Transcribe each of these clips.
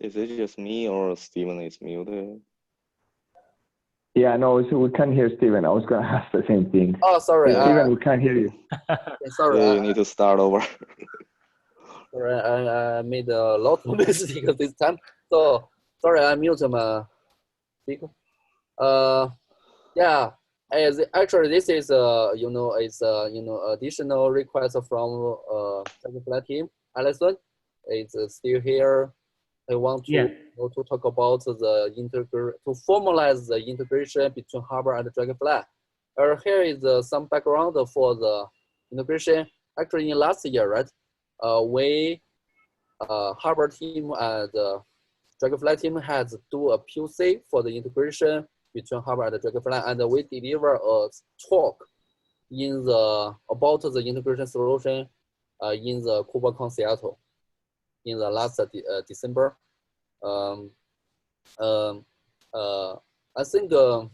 Is it just me or Steven is muted? Yeah, no, so we can't hear Steven. I was going to ask the same thing. Oh, sorry. Yeah, Steven, we can't hear you. Sorry. Yeah, you need to start over. Sorry, I made a lot of mistakes this time. So sorry, I mute my speaker. Yeah. Actually, this is additional request from Dragonfly team. Alison is still here. I want to to talk about to formalize the integration between Harbor and Dragonfly. Here is some background for the integration. Actually, in last year, right? We Harbor team and Dragonfly team has do a POC for the integration between Harbor and Dragonfly, and we deliver a talk in the about the integration solution in the KubeCon Seattle in the last December. I think the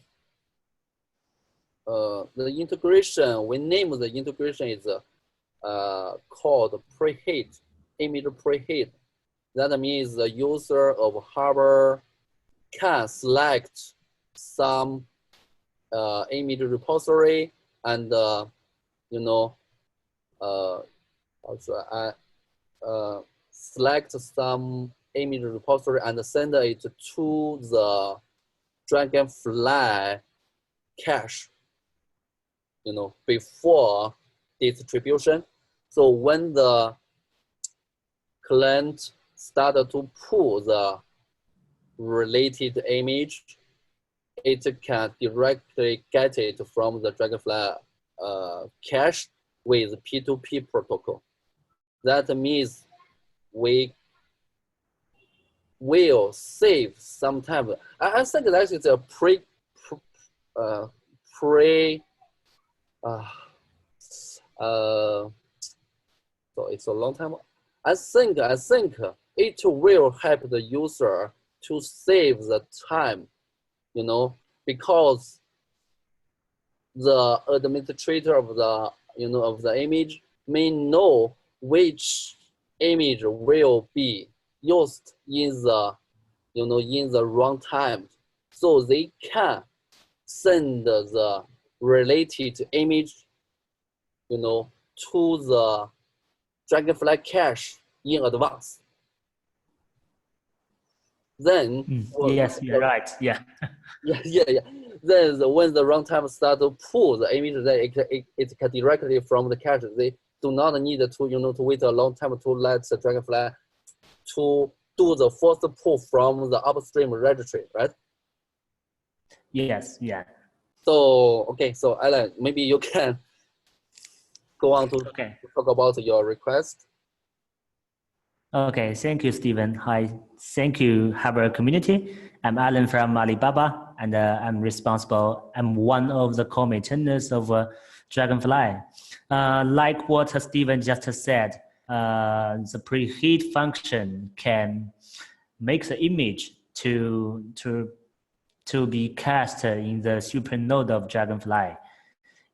integration, we name the integration is called preheat, image preheat. That means the user of Harbor can select some image repository and select some image repository and send it to the Dragonfly cache, before distribution. So when the client started to pull the related image, it can directly get it from the Dragonfly cache with P2P protocol. That means we will save some time. I think that is a so it's a long time. I think it will help the user to save the time, because the administrator of the of the image may know which image will be used in the in the runtime, so they can send the related image to the Dragonfly cache in advance. Then yes, you're right. Yeah. yeah. Then when the runtime starts to pull the image, then it can directly from the cache. They do not need to to wait a long time to let the Dragonfly to do the first pull from the upstream registry, right? Yes. Yeah. So okay, so Alan, maybe you can go on to talk about your request. Okay, thank you, Steven. Hi, thank you, Harbor community. I'm Alan from Alibaba, and I'm one of the co-maintainers of Dragonfly. Like what Steven just said, the preheat function can make the image to be cast in the supernode of Dragonfly.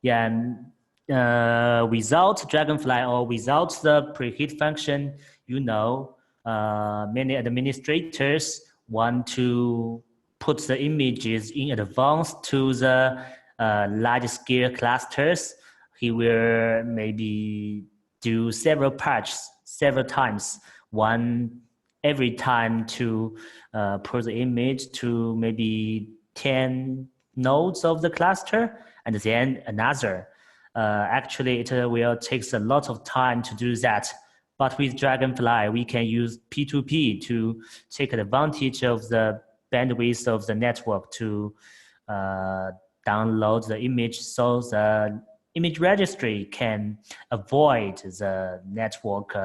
Yeah, and without Dragonfly or without the preheat function, many administrators want to put the images in advance to the large-scale clusters. He will maybe do several patches several times, one every time to put the image to maybe 10 nodes of the cluster, and then another. Actually, it will take a lot of time to do that. But with Dragonfly, we can use P2P to take advantage of the bandwidth of the network to download the image, so the image registry can avoid the network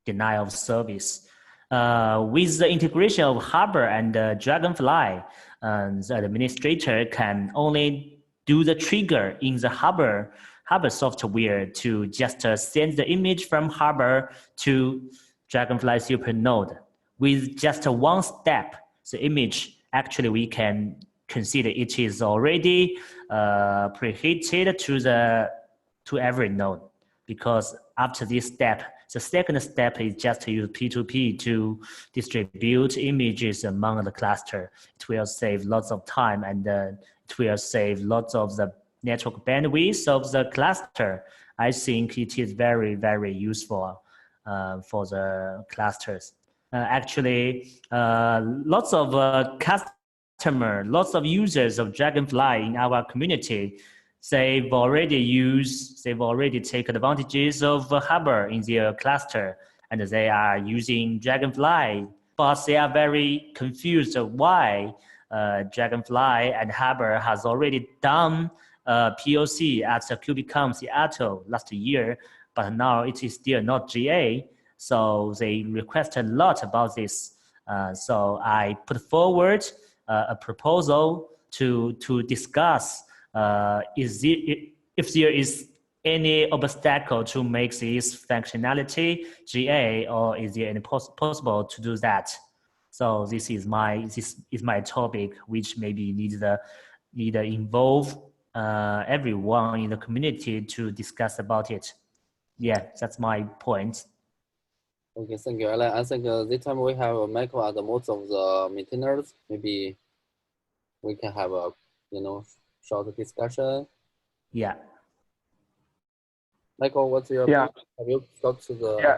denial of service. With the integration of Harbor and Dragonfly, the administrator can only do the trigger in the Harbor software to just send the image from Harbor to Dragonfly supernode. With just one step, the image, actually we can consider it is already preheated to every node, because after this step, The second step is just to use P2P to distribute images among the cluster. It will save lots of time and it will save lots of the network bandwidth of the cluster. I think it is very, very useful for the clusters. Actually, lots of customers, lots of users of Dragonfly in our community, they've already taken advantages of Harbor in their cluster, and they are using Dragonfly, but they are very confused why Dragonfly and Harbor has already done POC at the KubeCon Seattle last year, but now it is still not GA. So they requested a lot about this. So I put forward a proposal to discuss if there is any obstacle to make this functionality GA, or is there any possible to do that? So this is my topic, which maybe need to involve everyone in the community to discuss about it. Yeah, that's my point. Okay, thank you, Alan. I think this time we have Michael and most of the maintainers. Maybe we can have a short discussion. Yeah. Michael, what's your Yeah. Have you talked to the? Yeah.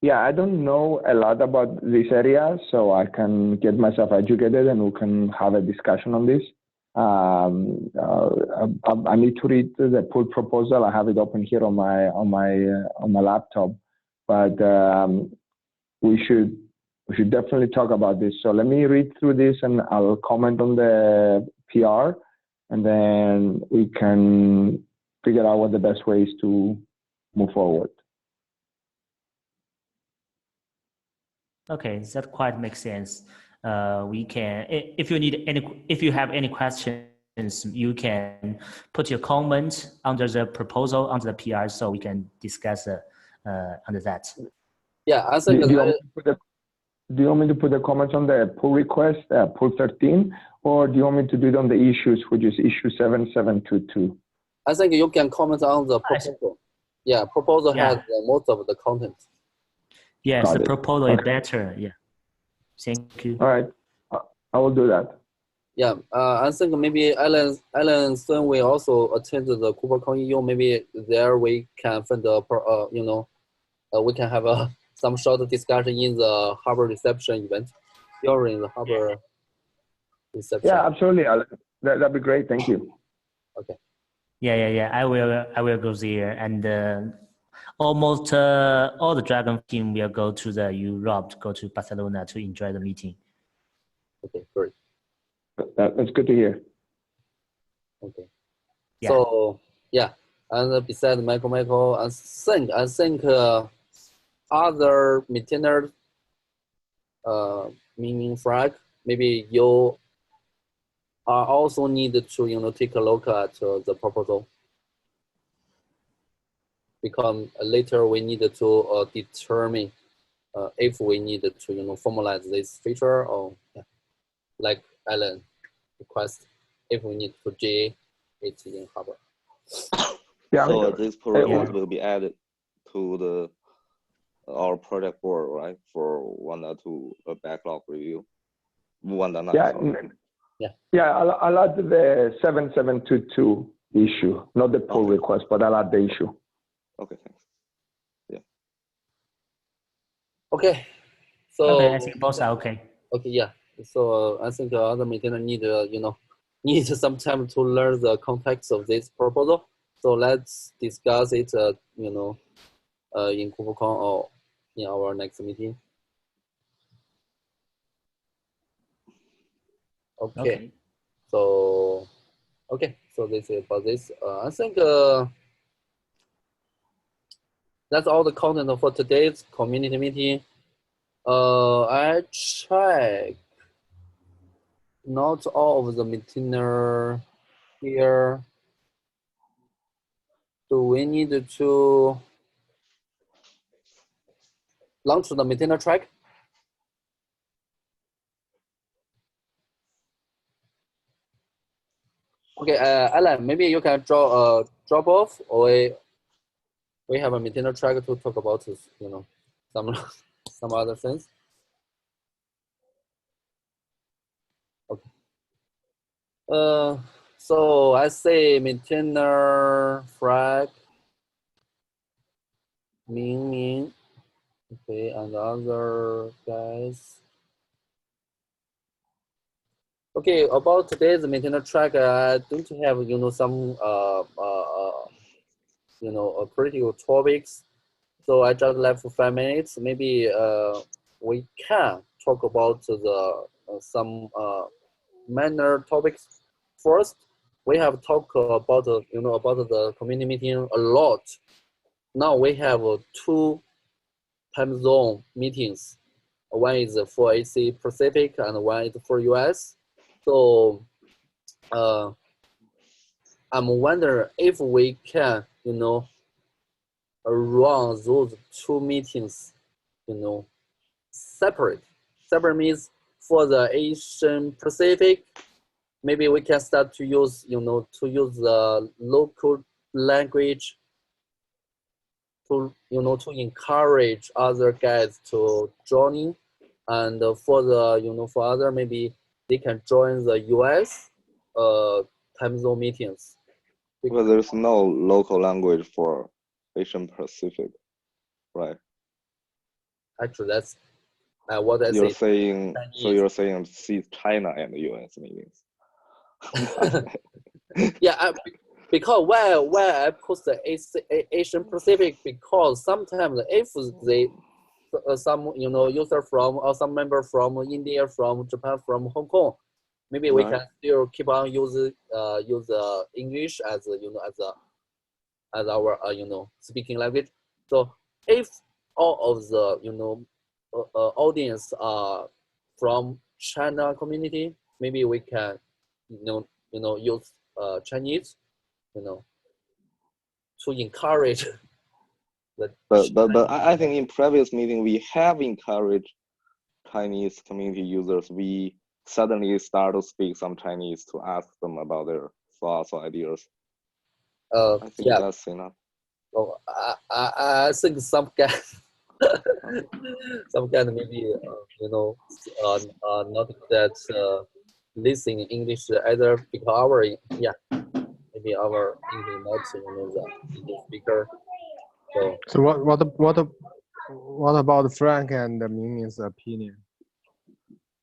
Yeah, I don't know a lot about this area, so I can get myself educated and we can have a discussion on this. I need to read the pull proposal. I have it open here on my laptop, but we should definitely talk about this. So let me read through this and I'll comment on the PR, and then we can figure out what the best way is to move forward. Okay, that quite makes sense. We can, if you have any questions, you can put your comment under the proposal, under the PR, so we can discuss under that. Yeah, I think. Do you want me to put the comments on the pull request, pull 13, or do you want me to do it on the issues, which is issue 7722? I think you can comment on the proposal. Yeah, proposal has most of the content. Yes, Got the it. proposal is better. Yeah. Thank you. All right, I will do that. Yeah, I think maybe Alan soon will also attend the KubeCon EU. Maybe there we can find we can have some short discussion in the Harbor reception event during the Harbor reception. Yeah, absolutely. That'd be great. Thank you. Okay. Yeah. I will go there, and almost all the Dragon team will go to the Europe, go to Barcelona to enjoy the meeting. Okay, great. That's good to hear. Okay. Yeah. So yeah, and besides Michael, I think other maintainers, meaning Frank, maybe you are also need to take a look at the proposal, because later we need to determine if we need to formalize this feature, or like Alan request, if we need to GA it in Harbor. Yeah. So this pull request will be added to our project board, right? For 1.2 backlog review. 1.9. Yeah. I'll add the 7722 issue, not the pull request, but I'll add the issue. Okay, thanks. Yeah. Okay. So Okay, I think both are okay. Okay, yeah. So I think other maintainer need some time to learn the context of this proposal. So let's discuss it, in KubeCon or in our next meeting. Okay. So this is about this. I think that's all the content for today's community meeting. I check. Not all of the maintainer here. Do we need to launch the maintainer track? Okay, Alan, maybe you can drop off, or we have a maintainer track to talk about, you know, some other things. Okay. So I say maintainer flag Ming. Okay, and other guys. Okay, about today's maintainer track, I don't have, you know, some you know, critical topics. So I just left for 5 minutes. Maybe we can talk about the some minor topics first. We have talked about you know, about the community meeting a lot. Now we have 2 time zone meetings. One is for AC Pacific and one is for US. So I'm wondering if we can, you know, run those 2 meetings, you know, separate. Separate means for the Asian Pacific, maybe we can start to use, you know, to use the local language to, you know, to encourage other guys to join in. And for the, you know, for other, maybe they can join the US time zone meetings. Well, there's no local language for Asian Pacific, right? Actually, that's what I You're say. saying, so Chinese. you're saying see China and the US meetings. Yeah, because why I put the Asian Pacific, because sometimes if they some, you know, user from or some member from India, from Japan, from Hong Kong, maybe we Right. can still keep on use English as, you know, as our you know, speaking language. So if all of the, you know, audience are from China community, maybe we can, you know, use Chinese, you know, to encourage the But I think in previous meeting we have encouraged Chinese community users. We suddenly start to speak some Chinese to ask them about their thoughts or ideas. I think yeah. that's enough. Well, I think some guys, some guys maybe, you know, not that listening English either, because our, yeah, maybe our English not, you know, the English speaker. So what about Frank and Mingming's opinion?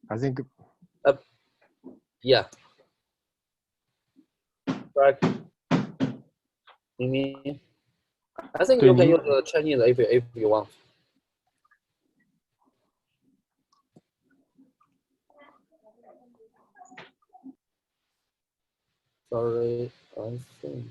I think Yeah. Right. Mimi, I think you can use Chinese if you want. Sorry, I think.